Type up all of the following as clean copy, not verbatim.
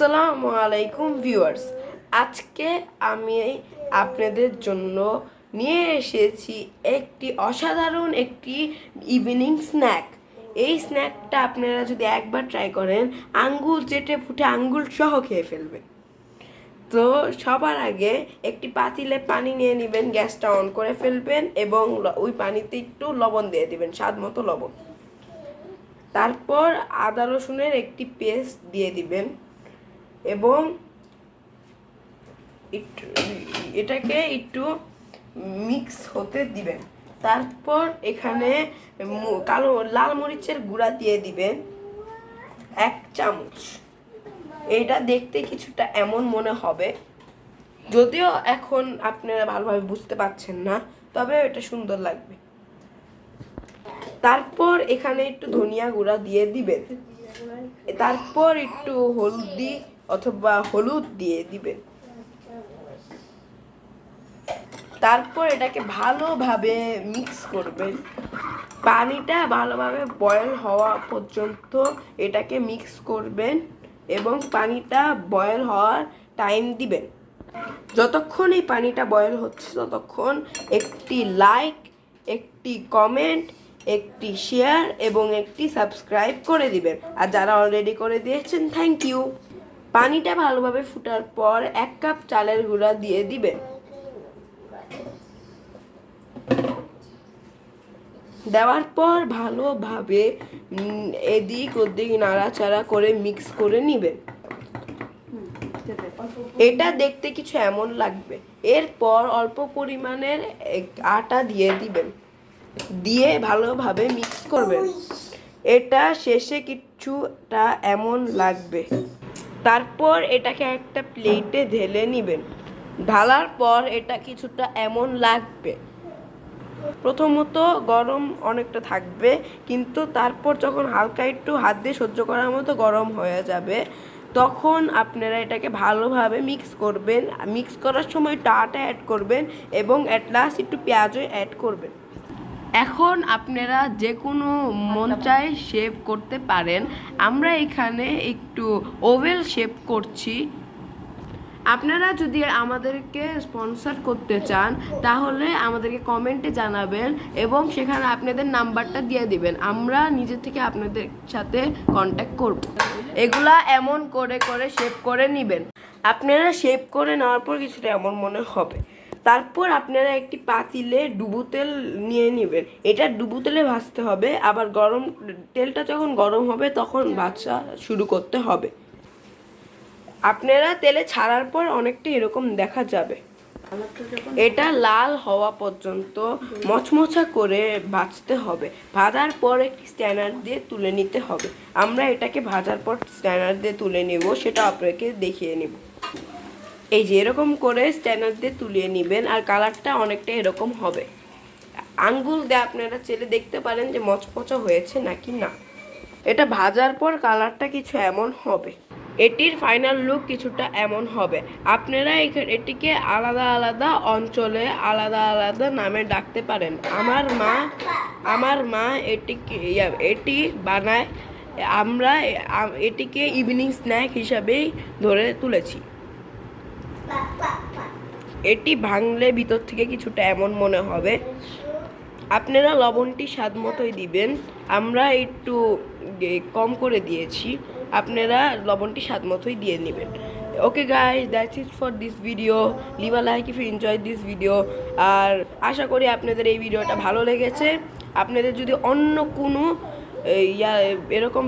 আসসালামু আলাইকুম ভিউয়ার্স, আজকে আমি আপনাদের জন্য নিয়ে এসেছি একটি অসাধারণ একটি ইভিনিং স্ন্যাক। এই স্ন্যাকটা আপনারা যদি একবার ট্রাই করেন, আঙ্গুল চেটে ফুটে আঙ্গুল সহ খেয়ে ফেলবেন। তো সবার আগে একটি পাতিলে পানি নিয়ে নেবেন, গ্যাসটা অন করে ফেলবেন এবং ওই পানিতে একটু লবণ দিয়ে দিবেন, স্বাদ মতো লবণ। তারপর আদা রসুনের একটি পেস্ট দিয়ে দিবেন এবং এটাকে একটু মিক্স হতে দিবেন। তারপর এখানে কালো লাল মরিচের গুঁড়া দিয়ে দিবেন 1 চামচ। এটা দেখতে কিছুটা এমন মনে হবে, যদিও এখন আপনারা ভালোভাবে বুঝতে পারছেন না, তবে এটা সুন্দর লাগবে। তারপর এখানে একটু ধনিয়া গুঁড়া দিয়ে দিবেন, তারপর একটু হলদি অথবা হলুদ দিয়ে দিবেন। তারপর এটাকে ভালোভাবে মিক্স করবেন। পানিটা ভালোভাবে বয়েল হওয়া পর্যন্ত এটাকে মিক্স করবেন এবং পানিটা বয়েল হওয়ার টাইম দিবেন। যতক্ষণ এই পানিটা বয়েল হচ্ছে ততক্ষণ একটি লাইক, একটি কমেন্ট, একটি শেয়ার এবং একটি সাবস্ক্রাইব করে দিবেন। আর যারা অলরেডি করে দিয়েছেন, থ্যাংক ইউ। পানিটা ভালোভাবে ফুটার পর 1 কাপ চালের গুঁড়া দিয়ে দিবেন। দেওয়ার পর ভালোভাবে এদিক ওদিক নাড়াচাড়া করে মিক্স করে নেবেন। এটা দেখতে কিছু এমন লাগবে। এরপর অল্প পরিমাণের আটা দিয়ে দিবেন, দিয়ে ভালোভাবে মিক্স করবেন। এটা শেষে কিছুটা এমন লাগবে। তারপর এটাকে একটা প্লেটে ঢেলে নেবেন। ঢালার পর এটা কিছুটা এমন লাগবে। প্রথমত গরম অনেকটা থাকবে, কিন্তু তারপর যখন হালকা একটু হাত দিয়ে সহ্য করার মতো গরম হয়ে যাবে, তখন আপনারা এটাকে ভালোভাবে মিক্স করবেন। মিক্স করার সময় আটা অ্যাড করবেন এবং অ্যাট লাস্ট একটু পেঁয়াজও অ্যাড করবেন। এখন আপনারা যে কোনো মন চায় শেপ করতে পারেন। আমরা এখানে একটু ওভেল শেপ করছি। আপনারা যদি আমাদেরকে স্পন্সর করতে চান তাহলে আমাদেরকে কমেন্টে জানাবেন এবং সেখানে আপনাদের নাম্বারটা দিয়ে দিবেন। আমরা নিজে থেকে আপনাদের সাথে কন্ট্যাক্ট করব। এগুলা এমন করে করে শেপ করে নেবেন। আপনারা শেপ করে নেওয়ার পর কিছুটা এমন মনে হবে। তারপর আপনারা একটি পাতিলে ডুবো তেল নিয়ে নেবেন। এটা ডুবো তেলে ভাজতে হবে, আবার গরম তেলটা যখন গরম হবে তখন ভাজা শুরু করতে হবে। আপনারা তেলে ছাড়ার পর অনেকটা এরকম দেখা যাবে। এটা লাল হওয়া পর্যন্ত মচমচা করে ভাজতে হবে। ভাজার পর একটি স্ট্যানার দিয়ে তুলে নিতে হবে। আমরা এটাকে ভাজার পর স্ট্যানার দিয়ে তুলে নেব, সেটা আপনাকে দেখিয়ে নেব। এই যে এরকম করে স্ট্যানার দিয়ে তুলে নেবেন, আর কালারটা অনেকটা এরকম হবে। আঙ্গুল দিয়ে আপনারা চেলে দেখতে পারেন যে মচমচা হয়েছে নাকি না। এটা ভাজার পর কালারটা কিছু এমন হবে। এটির ফাইনাল লুক কিছুটা এমন হবে। আপনারা এটিকে আলাদা আলাদা অঞ্চলে আলাদা আলাদা নামে ডাকতে পারেন। আমার মা এটি বানায়। আমরা এটিকে ইভিনিং স্ন্যাক হিসাবেই ধরে তুলেছি। এটি ভাঙলে ভিতর থেকে কিছুটা এমন মনে হবে। আপনারা লবণটি স্বাদ মতোই দিবেন। আমরা একটু কম করে দিয়েছি, আপনারা লবণটি স্বাদ মতোই দিয়ে নেবেন। Okay guys, that's it for this video. Leave a like if you enjoy this video. আর আশা করি আপনাদের এই ভিডিওটা ভালো লেগেছে। আপনাদের যদি অন্য কোনো এরকম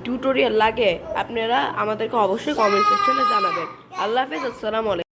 টিউটোরিয়াল লাগে, আপনারা আমাদেরকে অবশ্যই কমেন্ট সেকশনে জানাবেন। আল্লাহ হাফেজ, আসসালামু আলাইকুম।